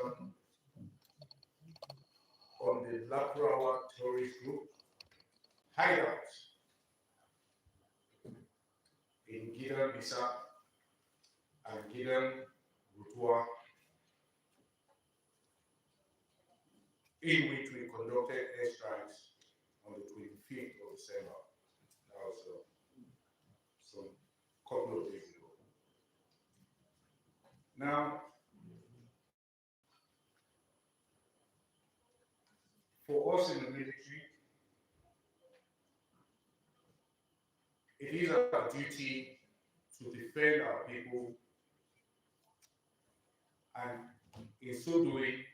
operation on the Lakurawa terrorist group hideout in Gidan Bisa and Gidan Rutua, in which we conducted airstrikes on the 25th of December. That was some couple of days ago. Now, for us in the military, it is our duty to defend our people, and in so doing,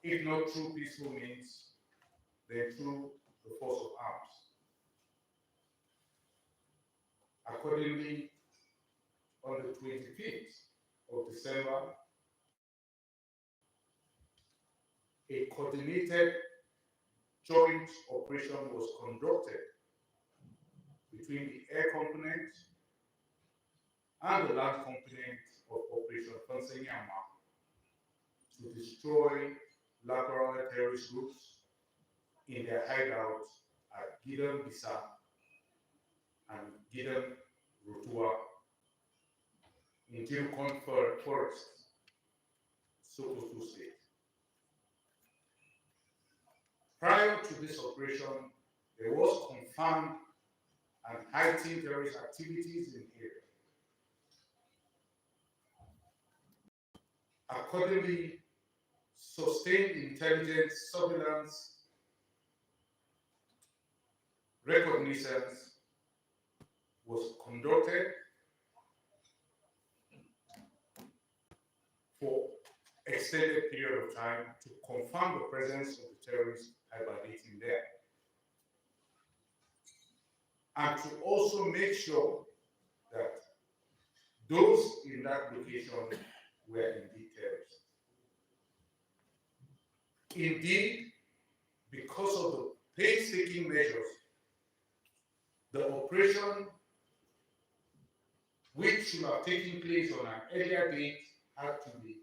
if not through peaceful means, then through the force of arms. Accordingly, on the 25th of December, a coordinated joint operation was conducted between the air component and the land component of Operation Fansenyama to destroy Lakurawa terrorist groups in their hideout at Gidan Bisa and Gidan Rutua in Tirukon Forest, Sokoto State. Prior to this operation, there was confirmed and heightened terrorist activities in the area. Accordingly, sustained intelligence, surveillance, reconnaissance was conducted for extended period of time to confirm the presence of the terrorists hibernating there, and to also make sure that those in that location were indeed terrorists. Indeed, because of the painstaking measures, the operation, which should have taken place on an earlier date, had to be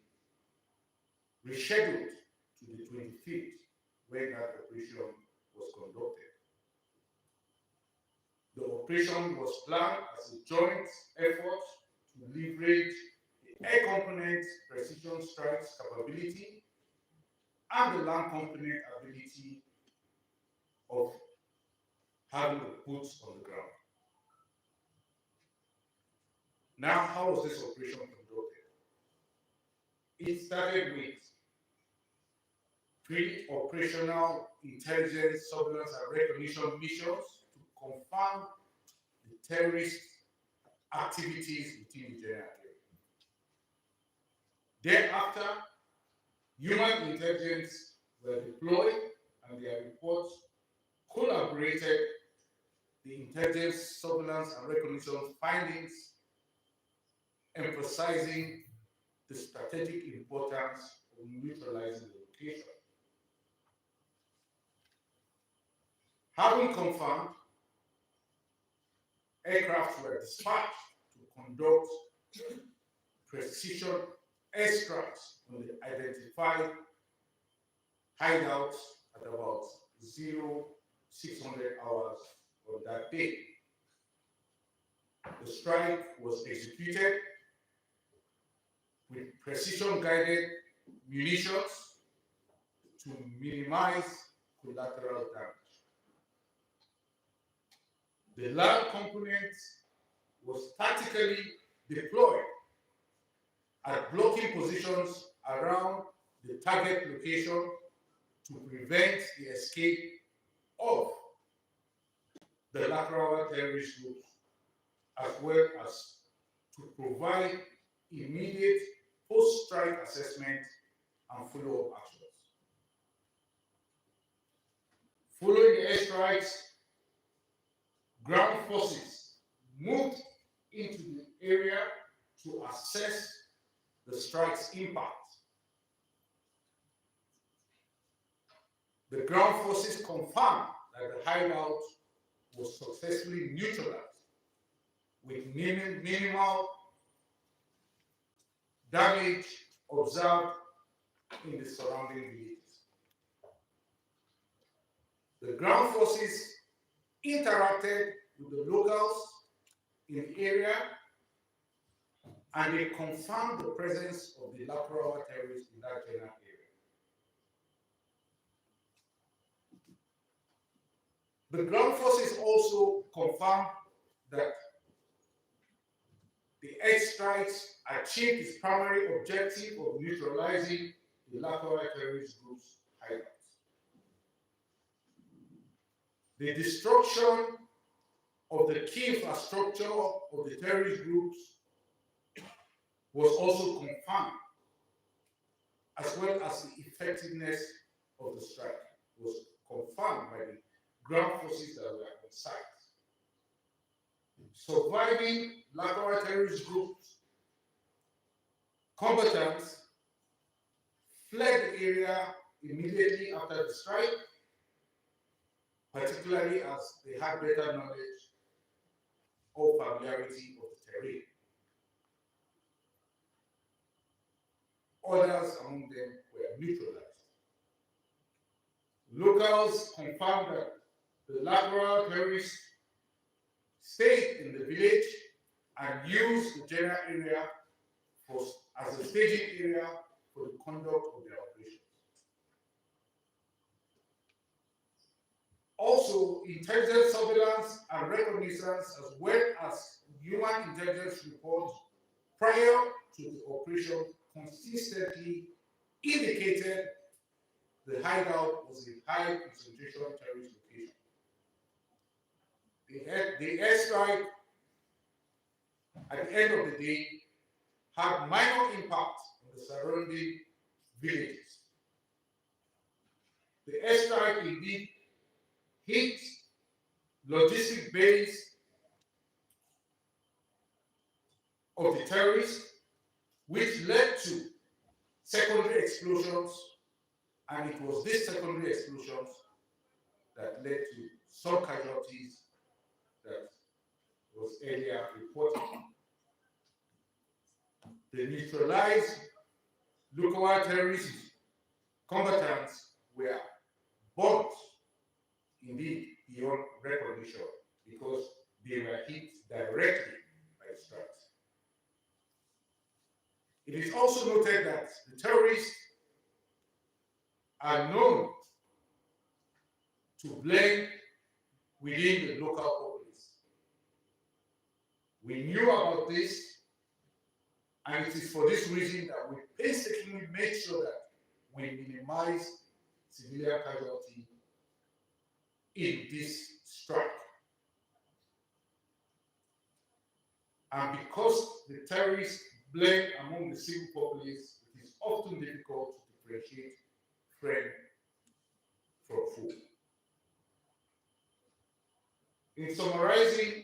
rescheduled to the 25th, when that operation was conducted. The operation was planned as a joint effort to leverage the air component's precision strikes capability and the land component ability of having the boots on the ground. Now, how was this operation conducted? It started with pre-operational intelligence, surveillance, and recognition missions to confirm the terrorist activities within the general area. Thereafter, human intelligence were deployed, and their reports corroborated the intelligence, surveillance, and recognition findings, emphasizing the strategic importance of neutralizing the location. Having confirmed, aircraft were dispatched to conduct precision airstrikes on the identified hideouts at about 0600 hours of that day. The strike was executed with precision-guided munitions to minimize collateral damage. The land component was tactically deployed at blocking positions around the target location to prevent the escape of the Lakurawa terrorist groups, as well as to provide immediate post-strike assessment and follow-up actions. Following the airstrikes, ground forces moved into the area to assess the strike's impact. The ground forces confirmed that the hideout was successfully neutralized with minimal damage observed in the surrounding villages. The ground forces interacted with the locals in the area, and they confirmed the presence of the Lakurawa terrorists in that general area. The ground forces also confirmed that the airstrikes achieved its primary objective of neutralizing the Lakurawa terrorist group's hideouts. The destruction of the key infrastructure of the terrorist groups was also confirmed, as well as the effectiveness of the strike was confirmed by the ground forces that were on site. Surviving Lakurawa terrorist groups combatants fled the area immediately after the strike, particularly as they had better knowledge or familiarity of the terrain. Others among them were neutralized. Locals confirmed that the Lakurawa terrorists stayed in the village and used the general area as a staging area for the conduct of their operations. Also, intelligence surveillance and reconnaissance, as well as human intelligence reports prior to the operation, consistently indicated the hideout was a high concentration terrorist location. The airstrike at the end of the day had minor impact on the surrounding villages. The airstrike indeed hit logistic base of the terrorists, which led to secondary explosions, and it was these secondary explosions that led to some casualties that was earlier reported. The neutralized Lakurawa terrorist combatants were burnt, indeed, beyond recognition, because they were hit directly by the strikes. It is also noted that the terrorists are known to blend within the local populace. We knew about this, and it is for this reason that we painstakingly made sure that we minimize civilian casualty in this strike. And because the terrorists blend among the civil populace, it is often difficult to differentiate friend from foe. In summarizing,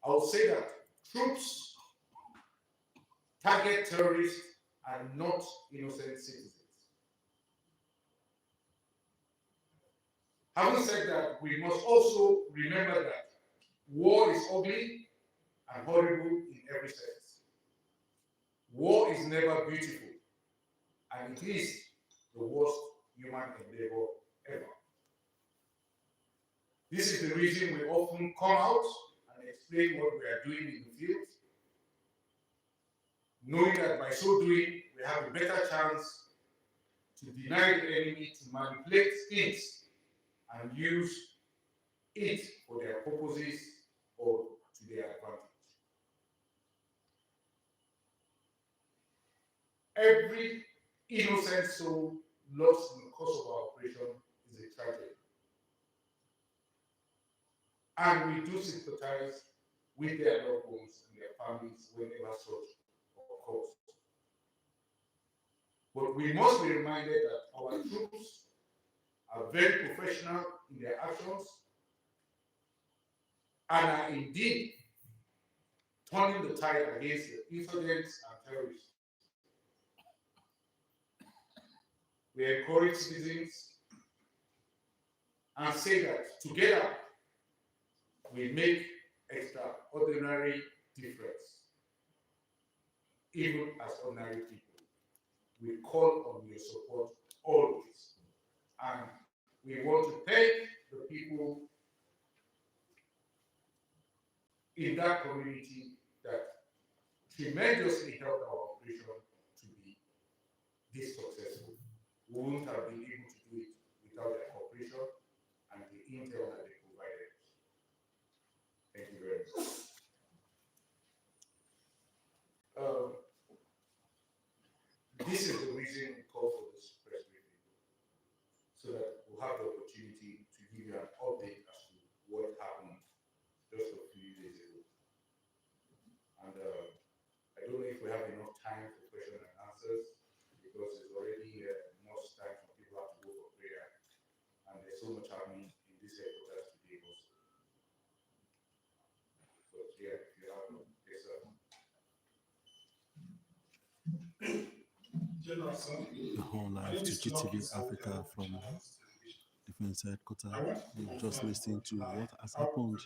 I will say that troops target terrorists and not innocent citizens. Having said that, we must also remember that war is ugly and horrible in every sense. War is never beautiful, and it is the worst human endeavor ever. This is the reason we often come out and explain what we are doing in the field, knowing that by so doing, we have a better chance to deny the enemy, to manipulate things, and use it for their purposes or to their advantage. Every innocent soul lost in the course of our operation is a tragedy. And we do sympathize with their loved ones and their families whenever such occurs. But we must be reminded that our troops are very professional in their actions and are indeed turning the tide against the insurgents and terrorists. We encourage citizens and say that together we make extraordinary difference, even as ordinary people. we call on your support always. And we want to thank the people in that community that tremendously helped our operation to be this successful. We wouldn't have been able to do it without their cooperation and the intel that they provided. Thank you very much. This is the reason we call for this press briefing, so that we'll have the opportunity to give you an update as to what happened just a few days ago. And I don't know if we have enough time for question and answers, because it's already much time some people have to go for prayer, and there's so much happening in this headquarters today also. So yeah, if you have yes, sir. The whole life to GTV Africa from Defense Headquarters. You're just listening to what has happened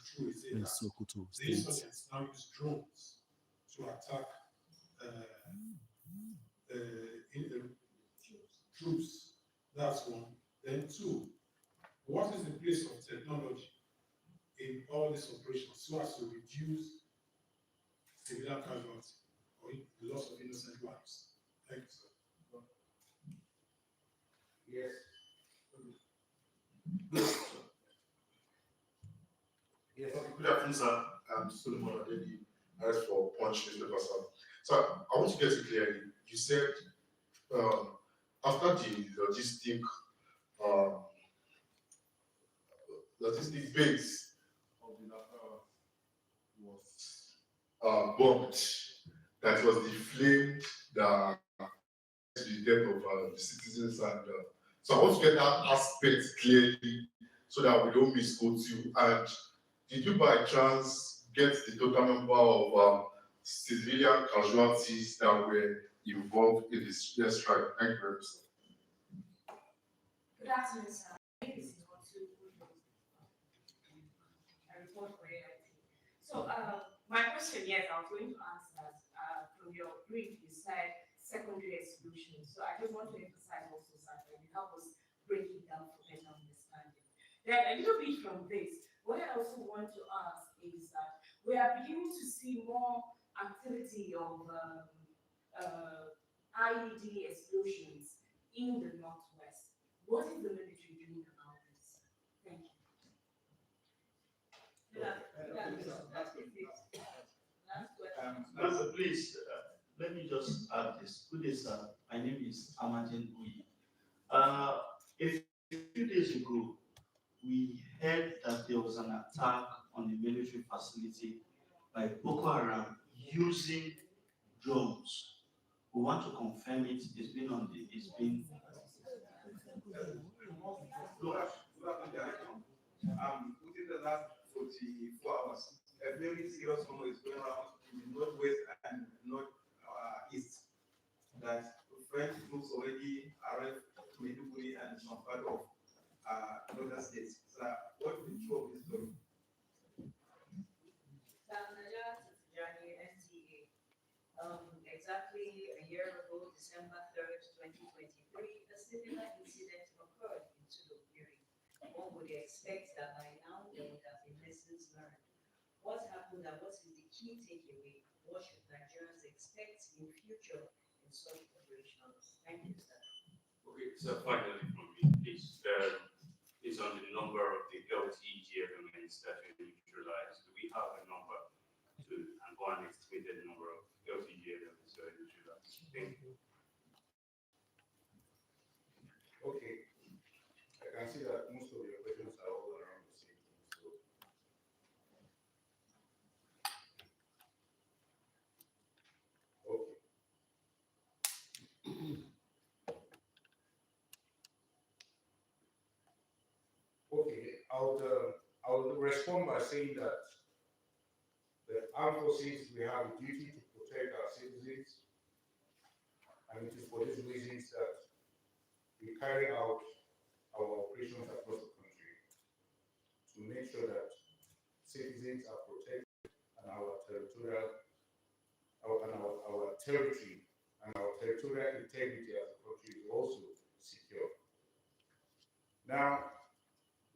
in Sokoto State. Insurgents now use drones to attack troops. That's one. Then two, what is the place of technology in all these operations so as to reduce civilian casualty or the loss of innocent lives? Thank you, sir. Yes. Yes. Good afternoon, sir. I'm Solomon Adedi, as for Punch newspaper, sir. So I want to get it clearly. You said after the logistic base of the Lakurawa was bombed, that was the flame that to the death of the citizens, and so I want to get that aspect clearly so that we don't misquote you. And did you by chance get the total number of civilian casualties that were involved in this strike? Thank you very much, sir. Good afternoon, sir. So, my question, yes, I was going to answer from your brief, you said secondary exclusion. So, I just want to emphasize also, sir, that you help us break it down for better understanding. Then, a little bit from this, what I also want to ask is that we are beginning to see more activity of IED explosions in the Northwest. What is the military doing about this? Thank you. Master, please, let me just add this. Good day, sir. My name is Amajen Uyi. A few days ago, we heard that there was an attack on the military facility by Boko Haram using drones. We want to confirm it. It's been within the last 44 hours, a very serious rumor is going around in the northwest and northeast that French troops already arrived to Maiduguri and some part of northern states. So, what is the truth of this story? Exactly a year ago, December 3rd, 2023, a similar incident occurred in Tulogiri. One would expect that by now there would have been lessons learned. What happened and what is the key takeaway? What should Nigerians expect in future in such operations? Thank you, sir. Okay, so finally from me, please, is on the number of the LTG elements that we neutralized. Do we have a number to and one estimated number of LTG elements that we neutralized? Thank you. Okay. I can see that most of your questions are all around the same thing. So okay. Okay, I'll respond by saying that the armed forces, we have a duty to protect our citizens, and it is for these reasons that we carry out our operations across the country to make sure that citizens are protected and our territory and our territorial integrity as a country is also secure. Now,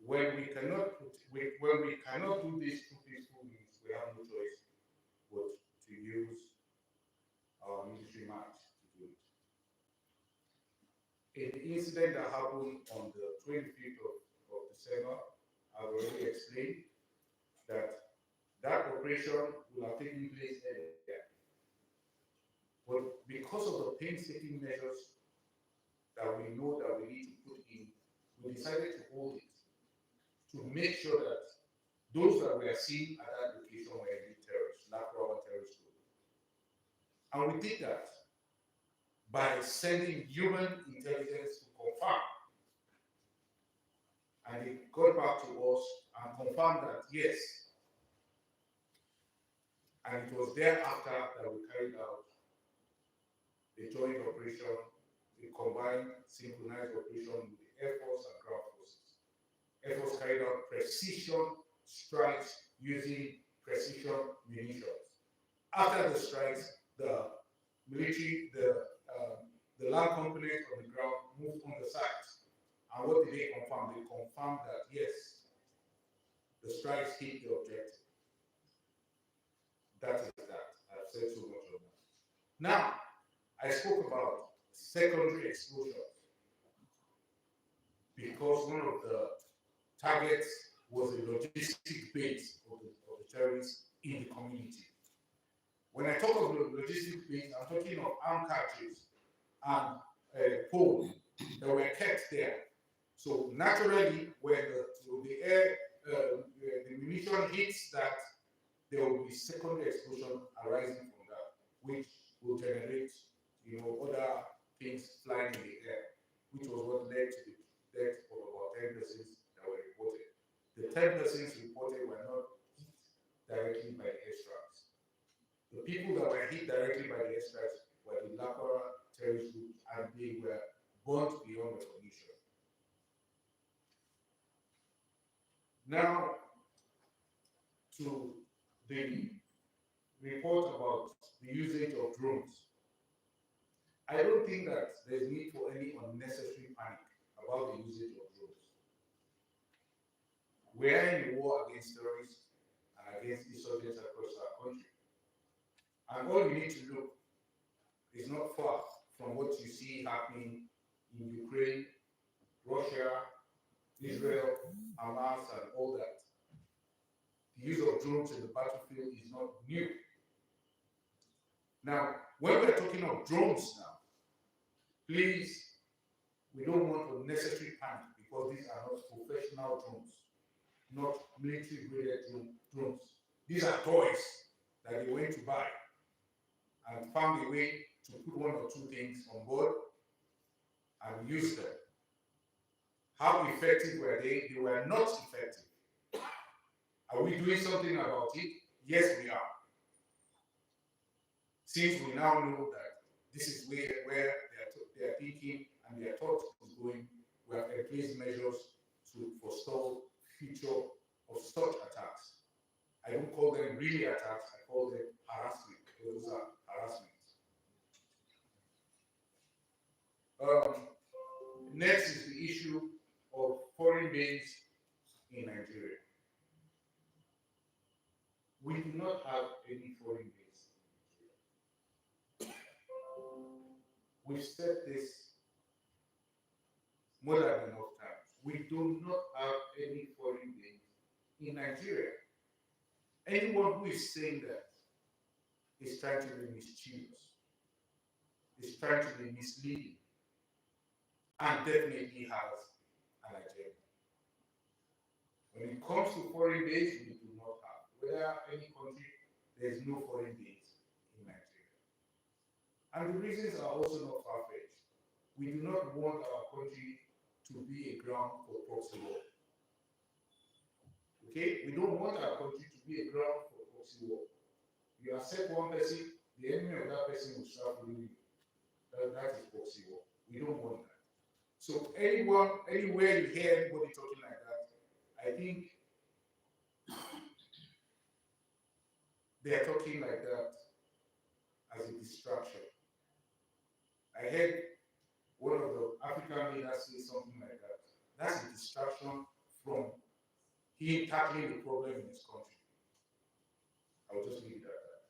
when we cannot do these two peaceful means, we have no choice but to use our military might to do it. In the incident that happened on the 25th of December, I've already explained that that operation will have taken place earlier. But because of the painstaking measures that we know that we need to put in, we decided to hold it to make sure that those that were seen at that location were indeed terrorists, Lakurawa terrorist group. And we did that by sending human intelligence to confirm. And they got back to us and confirmed that yes. And it was thereafter that we carried out a joint operation, a combined synchronized operation with the Air Force and ground forces. Air Force carried out precision strikes using precision munitions. After the strikes, the military, the land component on the ground moved on the site. And what did they confirm? They confirmed that yes, the strikes hit the objective. That is that. I've said so much on that. Now, I spoke about secondary explosions because one of the targets was a logistic base of the terrorists in the community. When I talk of the logistic base, I'm talking of arm cartridges and poles that were kept there. So naturally, when the munition hits that, there will be secondary explosion arising from that, which will generate, other things flying in the air, which was what led to the death of about 10 persons that were reported. The 10 persons reported were not hit directly by the airstrikes. The people that were hit directly by the airstrikes were the Lakurawa terrorist group, and they were burnt beyond recognition. Now, to the report about the usage of drones. I don't think that there's need for any unnecessary panic about the usage of drones. We are in a war against terrorists and against insurgents across our country. And all you need to look is not far from what you see happening in Ukraine, Russia, Israel, Hamas, and all that. The use of drones in the battlefield is not new. Now, when we're talking of drones now, please, we don't want unnecessary panic because these are not professional drones, not military-grade drones. These are toys that they went to buy and found a way to put one or two things on board and use them. How effective were they? They were not effective. Are we doing something about it? Yes, we are. Since we now know that this is where they are thinking and their thought is going, we have in place measures to forestall future of such attacks. I don't call them really attacks, I call them harassment. Those are harassment. Next is the issue of foreign base in Nigeria. We do not have any foreign base in Nigeria. We've said this more than enough times. We do not have any foreign base in Nigeria. Anyone who is saying that is trying to be mischievous, is trying to be misleading, and definitely has an agenda. When it comes to foreign base, we do not have. Whether any country, there is no foreign base in Nigeria. And the reasons are also not far-fetched. We do not want our country to be a ground for proxy war. Okay? We don't want our country to be a ground for proxy war. You accept one person, the enemy of that person will start ruling you. That is proxy war. We don't want that. So anywhere you hear anybody talking like that, I think they are talking like that as a distraction. heard one of the African leaders say something like that. That's a distraction from him tackling the problem in his country. I will just leave it at that.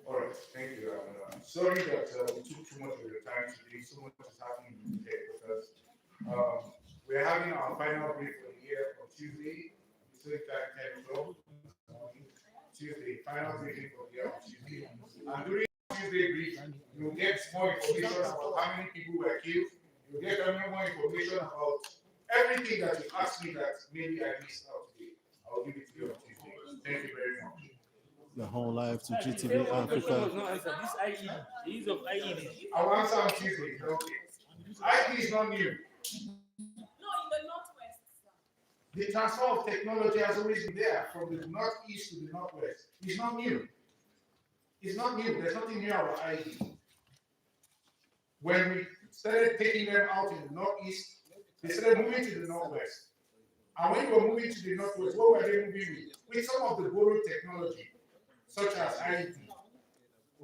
All right, thank you. I'm sorry that we took too much of your time today. So much is happening in the because we're having our final brief for the year on Tuesday, Pacific time 10 12. Tuesday, final briefing for the year on Tuesday. And during Tuesday brief, you'll get more information about how many people were killed. You'll get more information about everything that you asked me that maybe I missed out today. I'll give it to you on Tuesday. Thank you very much. The whole life to GTV Africa. This IED, the use of IED. I'll answer on Tuesday. Okay. IT is not new. No, in the northwest. The transfer of technology has always been there from the northeast to the northwest. It's not new. It's not new. There's nothing new about IT. When we started taking them out in the northeast, they started moving to the northwest. And when we were moving to the northwest, what were they moving with? With some of the borrowed technology, such as IT.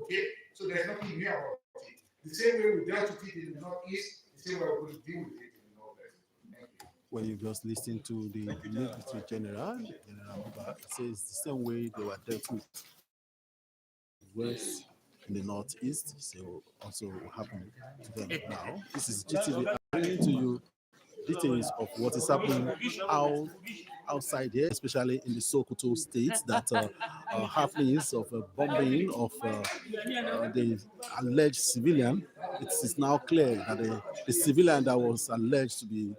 Okay? So there's nothing new about it. The same way we dealt with it in the northeast, the same way we're going to deal with it in the northwest. Thank you. When you just listen to the military general, General Buba, it says the same way they were dealt with west in the northeast, so also happening to them now. This is GTV bringing to you details of what is happening outside here, especially in the Sokoto state, that happenings of bombing of the alleged civilian. It is now clear that the civilian that was alleged to be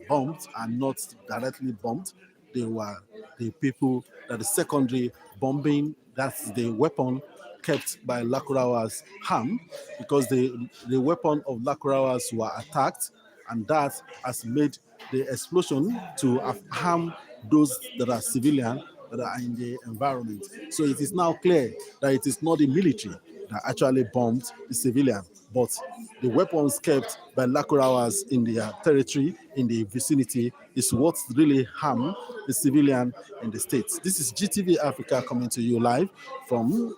bombed and not directly bombed, they were the people that the secondary bombing, that's the weapon kept by Lakurawa's hand, because the weapon of Lakurawa's were attacked, and that has made the explosion to harm those that are civilian that are in the environment. So it is now clear that it is not the military that actually bombed the civilian, but the weapons kept by Lakurawas in their territory, in the vicinity, is what really harmed the civilian in the states. This is GTV Africa coming to you live from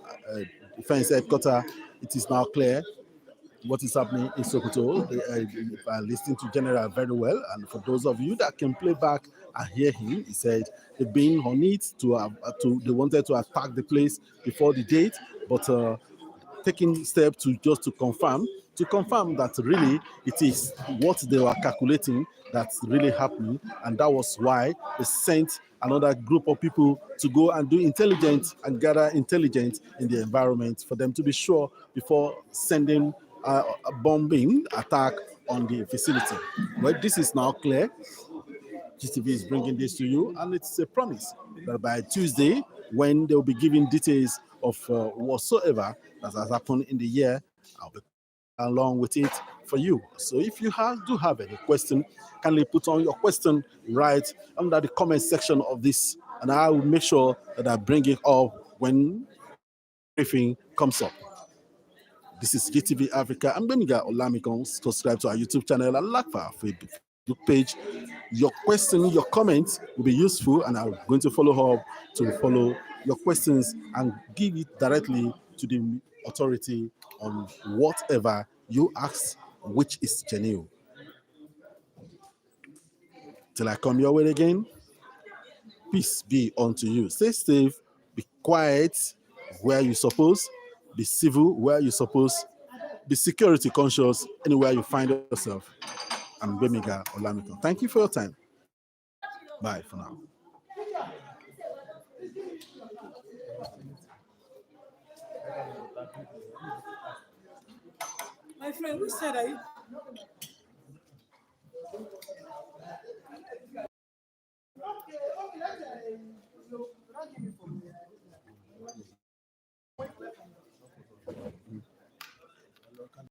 Defense Headquarters. It is now clear what is happening in Sokoto. If I listen to General very well, and for those of you that can play back and hear him, he said they've been on it they wanted to attack the place before the date, but taking steps to confirm that really it is what they were calculating that's really happening, and that was why they sent another group of people to go and do intelligence and gather intelligence in the environment for them to be sure before sending a bombing attack on the facility. Well, this is now clear. GTV is bringing this to you, and it's a promise that by Tuesday, when they'll be giving details of whatsoever that has happened in the year, I'll be along with it for you. So if you do have any question, kindly put on your question right under the comment section of this, and I will make sure that I bring it up when briefing comes up. This is GTV Africa. I'm Bemiga Olamikon. Subscribe to our YouTube channel and like our Facebook page. Your question, your comments will be useful, and I'm going to follow up to follow your questions and give it directly to the authority on whatever you ask, which is genuine. Till I come your way again, peace be unto you. Stay safe, be quiet where you suppose, be civil where you suppose, be security conscious anywhere you find yourself. I'm Bemiga Olamiko. Thank you for your time. Bye for now. My friend, which side are you?